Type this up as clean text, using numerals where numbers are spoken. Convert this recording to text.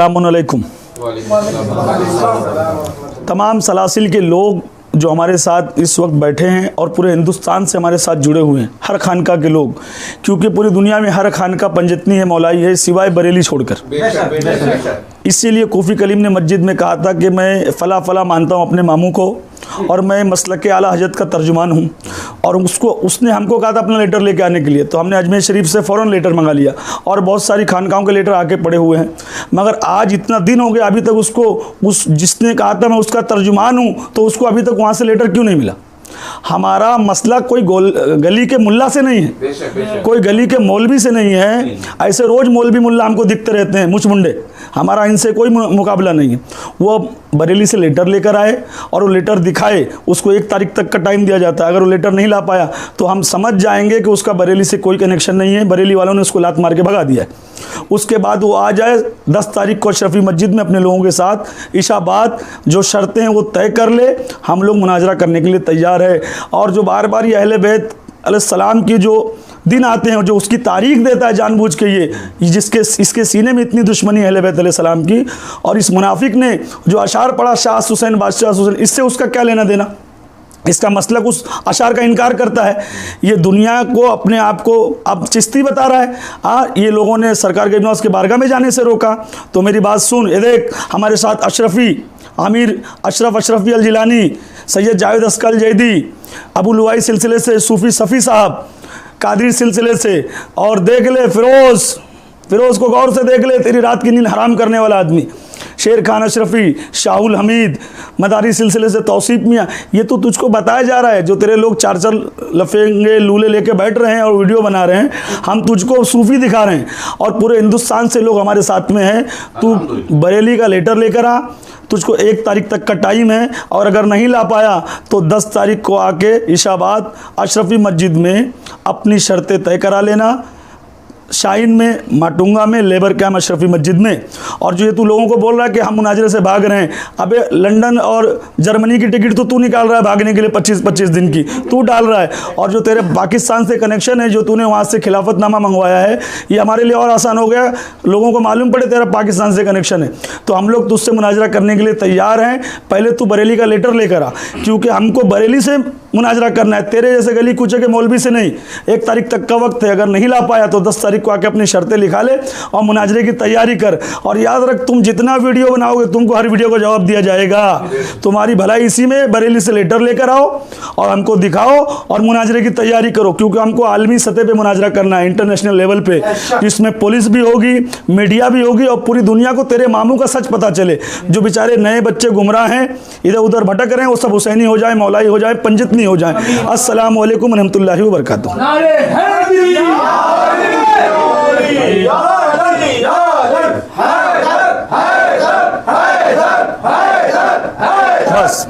अस्सलामुअलैकुम। तमाम सलासिल के लोग जो हमारे साथ इस वक्त बैठे हैं और पूरे हिंदुस्तान से हमारे साथ जुड़े हुए हैं, हर खानका के लोग, क्योंकि पूरी दुनिया में हर खानका पंजतनी है, मौलाई है, सिवाय बरेली छोड़कर। इसीलिए कोफ़ी कलीम ने मस्जिद में कहा था कि मैं फ़ला फ़ला मानता हूँ अपने मामू को और मैं मसलक आला हजरत का तर्जुमान हूँ, और उसने हमको कहा था अपना लेटर लेके आने के लिए, तो हमने अजमेर शरीफ से फ़ौरन लेटर मंगा लिया और बहुत सारी खानकाओं के लेटर आके पड़े हुए हैं। मगर आज इतना दिन हो गया, अभी तक जिसने कहा था मैं उसका तर्जुमान हूँ, तो उसको अभी तक वहाँ से लेटर क्यों नहीं मिला? हमारा मसला कोई गली के मुल्ला से नहीं है, कोई गली के मौलवी से नहीं है। ऐसे रोज़ मौलवी मुल्ला हमको दिखते रहते हैं, मुछ मुंडे, हमारा इनसे कोई मुकाबला नहीं है। वो बरेली से लेटर लेकर आए और वो लेटर दिखाए, उसको 1 तारीख तक का टाइम दिया जाता है। अगर वो लेटर नहीं ला पाया तो हम समझ जाएंगे कि उसका बरेली से कोई कनेक्शन नहीं है, बरेली वालों ने उसको लात मार के भगा दिया है। उसके बाद वो आ जाए 10 तारीख को अशरफी मस्जिद में अपने लोगों के साथ ईशा बाद जो शर्तें हैं वो तय कर ले, हम लोग मुनाजरा करने के लिए तैयार है। और जो बार बार ये अहले बैत अलैहिस्सलाम की जो दिन आते हैं, जो उसकी तारीख देता है जानबूझ के, ये इसके सीने में इतनी दुश्मनी अहले बैत अलैहिस्सलाम की, और इस मुनाफिक ने जो अशार पढ़ा शाह हुसैन बादशाह हुसैन, इससे उसका क्या लेना देना? इसका मसलक उस अशार का इनकार करता है। ये दुनिया को अपने आप को अब चिश्ती बता रहा है। ये लोगों ने सरकार के नवाज के बारगाह में जाने से रोका, तो मेरी बात सुन, ये देख हमारे साथ अशरफी आमिर अशरफी अल जिलानी, सैयद जावेद अस्कल जैदी, अबू लुवाई सिलसिले से सूफ़ी सफ़ी साहब, कादरी सिलसिले से, और देख ले फिरोज़ को गौर से देख ले, तेरी रात की नींद हराम करने वाला आदमी, शेर खान अशरफी, शाहुल हमीद, मदारी सिलसिले से तौसीफ मियाँ। ये तो तुझको बताया जा रहा है, जो तेरे लोग 4 लफेंगे लूले लेके बैठ रहे हैं और वीडियो बना रहे हैं, हम तुझको सूफ़ी दिखा रहे हैं और पूरे हिंदुस्तान से लोग हमारे साथ में हैं। तू बरेली का लेटर लेकर आ, तुझको 1 तारीख तक का टाइम है, और अगर नहीं ला पाया तो 10 तारीख को आके ईशा बाद अशरफी मस्जिद में अपनी शर्तें तय करा लेना, शाइन में, माटुंगा में, लेबर कैम्प अशरफी मस्जिद में। और जो ये तू लोगों को बोल रहा है कि हम मुनाजरे से भाग रहे हैं, अबे लंदन और जर्मनी की टिकट तो तू निकाल रहा है भागने के लिए 25-25 दिन की, तू डाल रहा है। और जो तेरे पाकिस्तान से कनेक्शन है, जो तूने वहाँ से खिलाफतनामा मंगवाया है, ये हमारे लिए और आसान हो गया, लोगों को मालूम पड़े तेरा पाकिस्तान से कनेक्शन है। तो हम लोग तुझसे मुनाजरा करने के लिए तैयार हैं। पहले तू बरेली का लेटर लेकर आ, क्योंकि हमको बरेली से मुनाजरा करना है, तेरे जैसे गली कूचे के मौलवी से नहीं। 1 तारीख तक का वक्त है, अगर नहीं ला पाया तो 10 तारीख को आके अपनी शर्तें लिखा ले और मुनाजरे की तैयारी कर। और याद रख, तुम जितना वीडियो बनाओगे तुमको हर वीडियो का जवाब दिया जाएगा। तुम्हारी भलाई इसी में, बरेली से लेटर लेकर आओ और हमको दिखाओ और मुनाजरे की तैयारी करो, क्योंकि हमको आलमी सतह पे मुनाजरा करना है, इंटरनेशनल लेवल पे, जिसमें पुलिस भी होगी, मीडिया भी होगी और पूरी दुनिया को तेरे मामू का सच पता चले। जो बेचारे नए बच्चे गुमराह हैं, इधर उधर भटक रहे हैं, वो सब हुसैनी हो जाए, मौलाई हो जाए, पंजतनी हो जाए। अस्सलाम वालेकुम रहमतुल्लाहि व बरकातुहू। बस